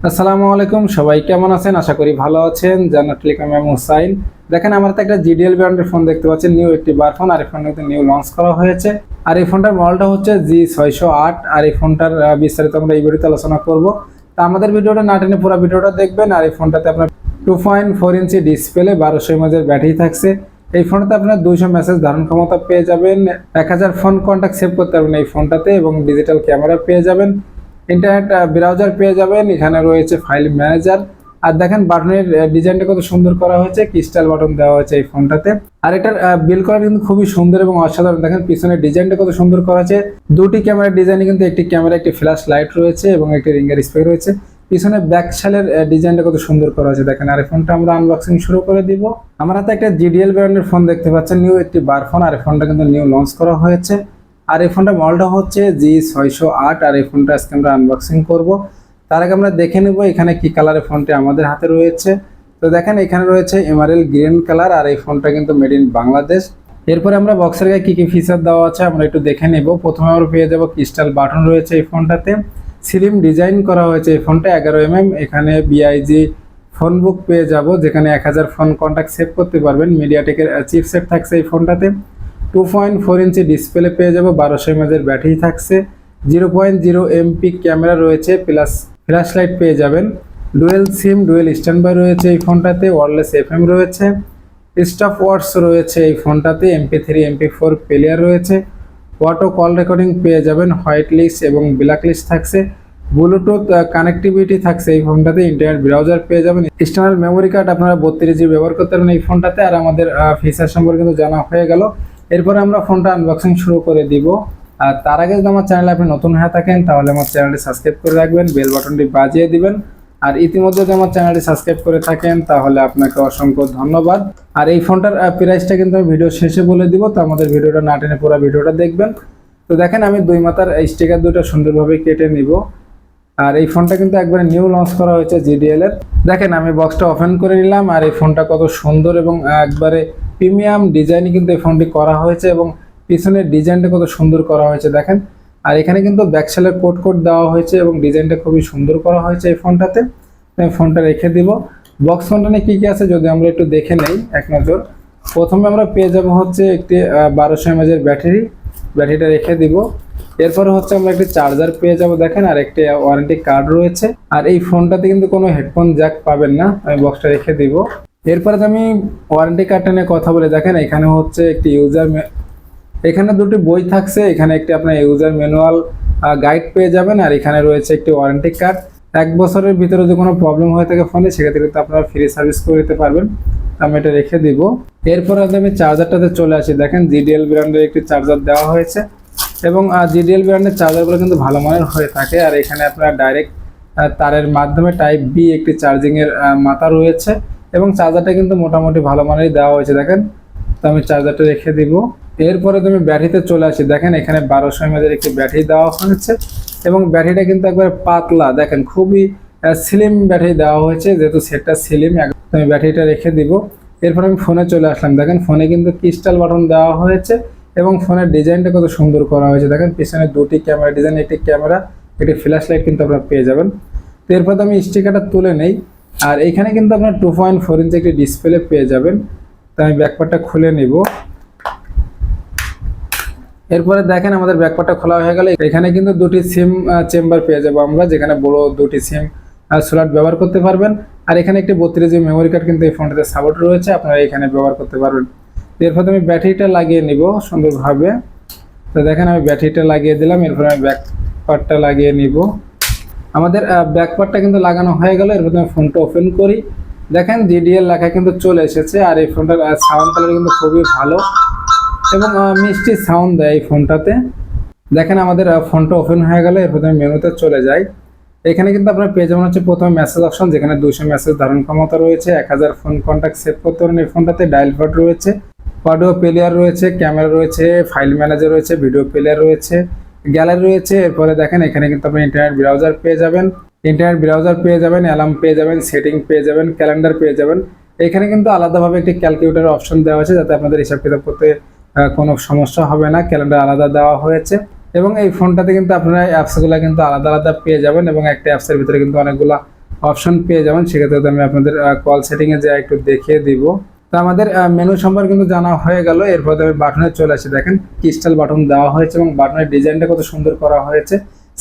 আসসালামু আলাইকুম, সবাই কেমন আছেন? আশা করি ভালো আছেন। জান্নাত টেলিকম আমি হুসাইন। দেখেন আমার তো একটা জিডিএল ব্র্যান্ডের ফোন দেখতে পাচ্ছেন, নিউ একটি বার ফোন। আর এই ফোনটা কিন্তু নিউ লঞ্চ করা হয়েছে। আর এই ফোনটার মডেলটা হচ্ছে G608। আর এই ফোনটার বিস্তারিত আমরা এই ভিডিওতে আলোচনা করব। তা আমাদের ভিডিওটা না টেনে পুরো ভিডিওটা দেখবেন। আর এই ফোনটাতে আপনার 2.4 ইঞ্চি ডিসপ্লে, 1200 mAh ব্যাটারি থাকছে। এই ফোনটাতে আপনার 200 মেসেজ ধারণ ক্ষমতা পেয়ে যাবেন, 1000 ফোন কন্ট্যাক্ট সেভ করতে পারবেন এই ফোনটাতে, এবং ডিজিটাল ক্যামেরা পেয়ে যাবেন, ইন্টারনেট ব্রাউজার পেয়ে যাবেন। এখানে রয়েছে ফাইল ম্যানেজার। আর দেখেন বাটনের ডিজাইনটা কত সুন্দর করা হয়েছে, ক্রিস্টাল বাটন দেওয়া হয়েছে এই ফোনটাতে। আর এটার বিল করা কিন্তু খুবই সুন্দর এবং অসাধারণ। দেখেন পিছনের ডিজাইনটা কত সুন্দর করা আছে। দুটি ক্যামেরার ডিজাইনে কিন্তু একটি ক্যামেরা, একটি ফ্ল্যাশ লাইট রয়েছে এবং একটি রিঙ্গার স্পিকার রয়েছে। পিছনে ব্যাক শালের ডিজাইনটা কত সুন্দর করা আছে দেখেন। আর এই ফোনটা আমরা আনবক্সিং শুরু করে দিব। আমার হাতে একটা জিডিএল ব্র্যান্ডের ফোন দেখতে পাচ্ছেন, নিউ একটি বার ফোন। আর এই ফোনটা কিন্তু নিউ লঞ্চ করা হয়েছে। আর এই ফোনটার মডেলটা হচ্ছে G608। আর এই ফোনটা আজকে আমরা আনবক্সিং করব। তার আগে আমরা দেখে নেব এখানে কি কালারের ফোনটি আমাদের হাতে রয়েছে। তো দেখেন এখানে রয়েছে এমারেল গ্রিন কালার। আর এই ফোনটা কিন্তু মেড ইন বাংলাদেশ। এরপরে আমরা বক্সের গায়ে কি কি ফিচার দেওয়া আছে আমরা একটু দেখে নেব। প্রথমে আমরা পেয়ে যাব ক্রিস্টাল বাটন রয়েছে এই ফোনটাতে, স্লিম ডিজাইন করা হয়েছে এই ফোনটা 11mm। এখানে বিআইজি ফোন বুক পেয়ে যাব, যেখানে 1000 ফোন কন্ট্যাক্ট সেভ করতে পারবেন। মিডিয়াটেকের চিপসেট থাকছে এই ফোনটাতে। 2.4 ইঞ্চি ডিসপ্লে পেয়ে যাব, 1200 mAh ব্যাটারি থাকছে, 0.0 MP ক্যামেরা রয়েছে, প্লাস ফ্ল্যাশ লাইট পেয়ে যাবেন। Dual sim, dual stand by রয়েছে এই ফোনটাতে, ওয়্যারলেস FM রয়েছে, স্টপ ওয়াটস রয়েছে এই ফোনটাতে, MP3 MP4 প্লেয়ার রয়েছে, অটো কল রেকর্ডিং পেয়ে যাবেন, হোয়াইট লিস্ট এবং ব্ল্যাক লিস্ট থাকছে, ব্লুটুথ কানেক্টিভিটি থাকছে এই ফোনটাতে, ইন্টারনেট ব্রাউজার পেয়ে যাবেন, এক্সটার্নাল মেমোরি কার্ড আপনারা 32GB ব্যবহার করতে পারবেন এই ফোনটাতে। আর আমাদের ফিচার সম্পর্কে কিন্তু জানা হয়ে গেল। এরপরে আমরা ফোনটা আনবক্সিং শুরু করে দিব। আর তার আগে যদি আমার চ্যানেলে আপনি নতুন হয়ে থাকেন তাহলে আমার চ্যানেলটি সাবস্ক্রাইব করে রাখবেন, বেল বাটনটি বাজিয়ে দিবেন। আর ইতিমধ্যে যদি আমার চ্যানেলটি সাবস্ক্রাইব করে থাকেন তাহলে আপনাকে অসংখ্য ধন্যবাদ। আর এই ফোনটার প্রাইসটা কিন্তু আমি ভিডিও শেষে বলে দিব, তো আমাদের ভিডিওটা না টেনে পুরো ভিডিওটা দেখবেন। তো দেখেন আমি দুই মাথার স্টিকার দুটো সুন্দরভাবে কেটে নিব। আর এই ফোনটা কিন্তু একবারে নিউ লঞ্চ করা হয়েছে জিডিএল এর। দেখেন আমি বক্সটা ওপেন করে নিলাম। আর এই ফোনটা কত সুন্দর এবং একবারে প্রিমিয়াম ডিজাইনে কিন্তু এই ফোনটি করা হয়েছে, এবং পিছনের ডিজাইনটা কত সুন্দর করা হয়েছে দেখেন। আর এখানে কিন্তু ব্যাকসেলের কোড দেওয়া হয়েছে এবং ডিজাইনটা খুবই সুন্দর করা হয়েছে এই ফোনটাতে। আমি ফোনটা রেখে দিব। বক্স কন্টেন্টে কি কি আছে যদি আমরা একটু দেখে নেই এক নজর। প্রথমে আমরা পেয়ে যাব হচ্ছে একটি 1200 mAh ব্যাটারিটা রেখে দিব। এরপরে হচ্ছে আমরা একটি চার্জার পেয়ে যাব দেখেন, আর একটি ওয়ারেন্টি কার্ড রয়েছে। আর এই ফোনটাতে কিন্তু কোনো হেডফোন জ্যাক পাবেন না, আমি বক্সটা রেখে দিব। এরপরে আমি ওয়ারেন্টি কার্ডটা নিয়ে কথা বলে দেখেন, এখানে হচ্ছে একটি এখানে দুটি বই থাকছে, এখানে একটি আপনার ইউজার ম্যানুয়াল গাইড পেয়ে যাবেন, আর এখানে রয়েছে একটি ওয়ারেন্টি কার্ড। 1 বছরের ভিতরে যদি কোনো প্রবলেম হয়ে থাকে ফোনে, সেক্ষেত্রে কিন্তু আপনারা ফ্রি সার্ভিস করে দিতে পারবেন। আমি এটা রেখে দিব। এরপরে আমি চার্জারটাতে চলে আসি। দেখেন জিডিএল ব্র্যান্ডের একটি চার্জার দেওয়া হয়েছে, এবং জিডিএল ব্র্যান্ডের চার্জারগুলো কিন্তু ভালো মানের হয়ে থাকে। আর এখানে আপনার ডাইরেক্ট তারের মাধ্যমে টাইপ বি একটি চার্জিংয়ের মাথা রয়েছে, এবং চার্জারটা কিন্তু মোটামুটি ভালো মানেরই দেওয়া হয়েছে দেখেন। তো আমি চার্জারটা রেখে দিব। এরপরে তুমি ব্যাটারিতে চলে আসি। দেখেন এখানে 1200 mAh একটি ব্যাটারি দেওয়া হয়েছে, এবং ব্যাটারিটা কিন্তু একবার পাতলা, দেখেন খুবই স্লিম ব্যাটারি দেওয়া হয়েছে, যেহেতু সেটটা স্লিম। আমি ব্যাটারিটা রেখে দিব। এরপর আমি ফোনে চলে আসলাম। দেখেন ফোনে কিন্তু ক্রিস্টাল বাটন দেওয়া হয়েছে, এবং ফোনের ডিজাইনটা কত সুন্দর করা হয়েছে দেখেন। পিছনে দুটি ক্যামেরা ডিজাইন, একটি ক্যামেরা, একটি ফ্ল্যাশ লাইট কিন্তু আপনারা পেয়ে যাবেন। তো এরপর আমি স্টিকারটা তুলে নেই। আর এখানে কিন্তু আপনার 2.4 ইঞ্চি একটি ডিসপ্লে পেয়ে যাবেন। তো আমি ব্যাকপার্টটা খুলে নিব। এরপরে দেখেন আমাদের ব্যাকপার্টটা খোলা হয়ে গেল। এখানে কিন্তু দুটি সিম চেম্বার পেয়ে যাবো আমরা, যেখানে বড় দুটি সিম স্লট ব্যবহার করতে পারবেন। আর এখানে একটি 32GB মেমোরি কার্ড কিন্তু এই ফোনটাতে সাপোর্ট রয়েছে, আপনারা এখানে ব্যবহার করতে পারবেন। এরপর আমি ব্যাটারিটা লাগিয়ে নিব সুন্দরভাবে। তো দেখেন আমি ব্যাটারিটা লাগিয়ে দিলাম। এরপর আমি ব্যাক পার্টটা লাগিয়ে নিব। আমাদের ব্যাক পার্টটা কিন্তু লাগানো হয়ে গেল। এরপর আমি ফোনটা ওপেন করি। দেখেন জিডিএল লেখা কিন্তু চলে এসেছে। আর এই ফোনটার সাউন্ড কোয়ালিটি কিন্তু খুবই ভালো, এবং মিষ্টি সাউন্ড দেয় এই ফোনটাতে। দেখেন আমাদের ফোনটা ওপেন হয়ে গেল। এরপর আমি মেনুতে চলে যাই। এখানে কিন্তু আপনার পেয়ে যাবেন হচ্ছে প্রথমে মেসেজ অপশন, যেখানে 200 মেসেজ ধারণ ক্ষমতা রয়েছে, 1000 ফোন কন্ট্যাক্ট সেভ করতে পারেন এই ফোনটাতে, ডায়াল প্যাড রয়েছে, অডিও প্লেয়ার রয়েছে, ক্যামেরা রয়েছে, ফাইল ম্যানেজার রয়েছে, ভিডিও প্লেয়ার রয়েছে, গ্যালারি রয়েছে। এরপরে দেখেন এখানে কিন্তু আপনি ইন্টারনেট ব্রাউজার পেয়ে যাবেন, অ্যালার্ম পেয়ে যাবেন, সেটিং পেয়ে যাবেন, ক্যালেন্ডার পেয়ে যাবেন। এখানে কিন্তু আলাদাভাবে একটি ক্যালকুলেটর অপশন দেওয়া আছে, যাতে আপনাদের হিসাব কিতাব করতে কোনো সমস্যা হবে না। ক্যালেন্ডার আলাদা দেওয়া হয়েছে, এবং এই ফোনটাতে কিন্তু আপনারা অ্যাপসগুলো কিন্তু আলাদা আলাদা পেয়ে যাবেন, এবং একটা অ্যাপসের ভিতরে কিন্তু অনেকগুলো অপশন পেয়ে যাবেন। সেক্ষেত্রে তো আমি আপনাদের কল সেটিংয়ে যা একটু দেখিয়ে দিব। তো আমাদের মেনু সম্পর্কে কিন্তু জানা হয়ে গেল। এরপর আমি বাটনে চলে আসি। দেখেন ক্রিস্টাল বাটন দেওয়া হয়েছে এবং বাটনের ডিজাইনটা কত সুন্দর করা হয়েছে।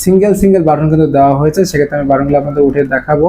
সিঙ্গেল সিঙ্গেল বাটন কিন্তু দেওয়া হয়েছে। সেক্ষেত্রে আমি বাটনগুলো আপনাদের উঠে দেখাবো।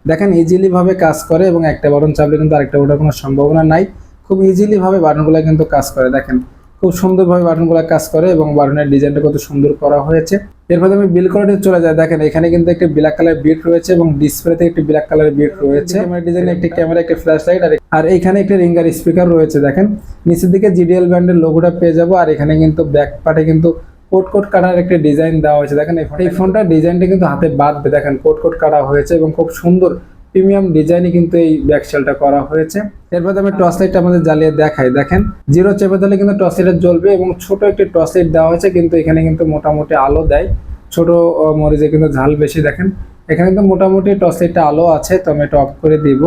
দেখেন ইজিলি ভাবে কাজ করে এবং একটা বাটন চাপলে কিন্তু আরেকটা ওঠার কোনো সম্ভাবনা নাই। খুব ইজিলি ভাবে বাটনগুলো কিন্তু কাজ করে। দেখেন খুব সুন্দরভাবে বাটনগুলো কাজ করে এবং বাটনের ডিজাইনটা কত সুন্দর করা হয়েছে। এরপর আমি বিল কোয়ালিটি চলে যায়। দেখেন এখানে কিন্তু একটি ব্ল্যাক কালার বিট রয়েছে এবং ডিসপ্লেতে একটি ব্ল্যাক কালার বিট রয়েছে। ক্যামেরা ডিজাইনে একটি ক্যামেরা, একটি ফ্ল্যাশ লাইট আর এখানে একটি রিঙ্গার স্পিকার রয়েছে। দেখেন নিচের দিকে জিডিএল ব্র্যান্ডের লোগোটা পেয়ে যাবো। আর এখানে কিন্তু ব্যাক পার্টে কিন্তু কোট কোট কাটার একটা ডিজাইন দেওয়া হয়েছে। দেখেন এই ফোনটার ডিজাইনটা কিন্তু হাতে বাঁধবে। দেখেন কোট কোট কাটা হয়েছে এবং খুব সুন্দর প্রিমিয়াম ডিজাইনে কিন্তু এই ব্যাকসেলটা করা হয়েছে। এরপর আমি টর্চ লাইটটা আমাদের জ্বালিয়ে দেখাই। দেখেন জিরো চেপে দিলে কিন্তু টর্চ লাইট জ্বলবে এবং ছোট একটি টর্চ লাইট দেওয়া হয়েছে, কিন্তু এখানে কিন্তু মোটামুটি আলো দেয়। ছোট মরিচে কিন্তু ঝাল বেশি। দেখেন এখানে কিন্তু মোটামুটি টর্চ লাইটটা আলো আছে। তো আমি এটা অফ করে দিব।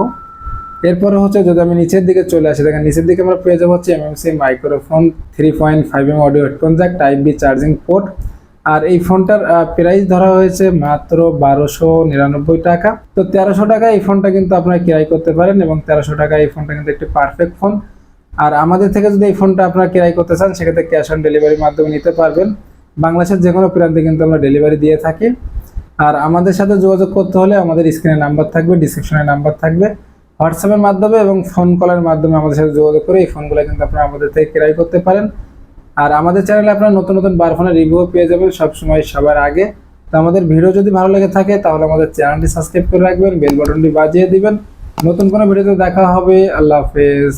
এরপরে হচ্ছে যদি আমি নিচের দিকে চলে আসি, দেখেন নিচের দিকে আমরা পেয়ে যাবো হচ্ছে MMC microphone, 3.5mm audio headphone jack, type B charging port. আর এই ফোনটার প্রাইস ধরা হয়েছে মাত্র 1299 টাকা। তো 1300 টাকা এই ফোনটা কিন্তু আপনারা ক্রয় করতে পারেন এবং 1300 টাকা এই ফোনটা কিন্তু একটি পারফেক্ট ফোন। আর আমাদের থেকে যদি এই ফোনটা আপনারা ক্রয় করতে চান সেক্ষেত্রে ক্যাশ অন ডেলিভারির মাধ্যমে নিতে পারবেন। বাংলাদেশের যে কোনো প্রান্তে কিন্তু আমরা ডেলিভারি দিয়ে থাকি। আর আমাদের সাথে যোগাযোগ করতে হলে আমাদের স্ক্রিনে নাম্বার থাকবে, ডিসক্রিপশনে নাম্বার থাকবে, হোয়াটসঅ্যাপের মাধ্যমে এবং ফোন কলের মাধ্যমে আমাদের সাথে যোগাযোগ করে এই ফোনগুলো কিন্তু আপনারা আমাদের থেকে ক্রয় করতে পারেন। আর আমাদের চ্যানেলে আপনারা নতুন নতুন বারফোনের রিভিউ পেয়ে যাবেন সবসময় সবার আগে। তো আমাদের ভিডিও যদি ভালো লেগে থাকে তাহলে আমাদের চ্যানেলটি সাবস্ক্রাইব করে রাখবেন, বেল বাটনটি বাজিয়ে দিবেন। নতুন কোনো ভিডিওতে দেখা হবে। আল্লাহ হাফেজ।